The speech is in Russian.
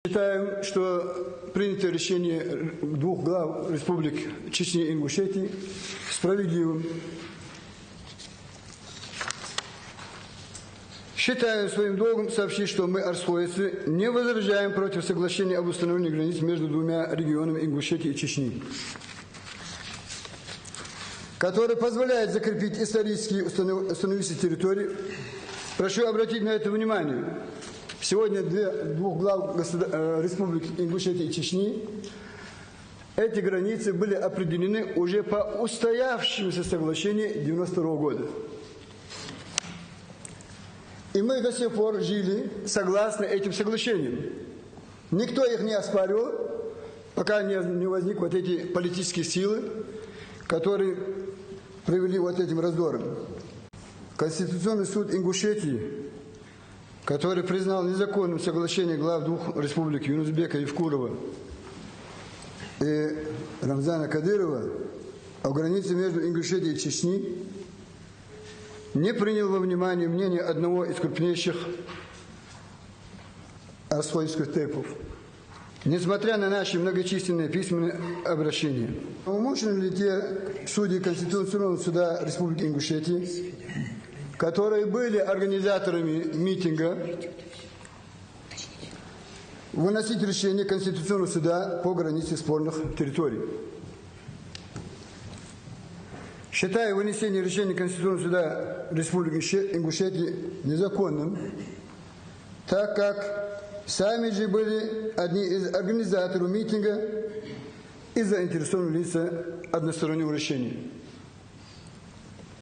Считаем, что принятое решение двух глав республик Чечни и Ингушетии справедливым. Считаем своим долгом сообщить, что мы, арсхойцы, не возражаем против соглашения об установлении границ между двумя регионами Ингушетии и Чечни, который позволяет закрепить исторические установившиеся территории. Прошу обратить на это внимание. Сегодня двух глав республик Ингушетии и Чечни эти границы были определены уже по устоявшемуся соглашению 1992 года. И мы до сих пор жили согласно этим соглашениям. Никто их не оспаривал, пока не возник вот эти политические силы, которые привели вот этим раздором. Конституционный суд Ингушетии, который признал незаконным соглашение глав двух республик Юнусбека Евкурова и Рамзана Кадырова о границе между Ингушетией и Чечней, не принял во внимание мнение одного из крупнейших арсхойских тейпов, несмотря на наши многочисленные письменные обращения. Умышленны ли те судьи Конституционного суда Республики Ингушетии, которые были организаторами митинга, выносить решение Конституционного суда по границе спорных территорий? Считаю вынесение решения Конституционного суда Республики Ингушетии незаконным, так как сами же были одни из организаторов митинга и заинтересованные лица одностороннего решения.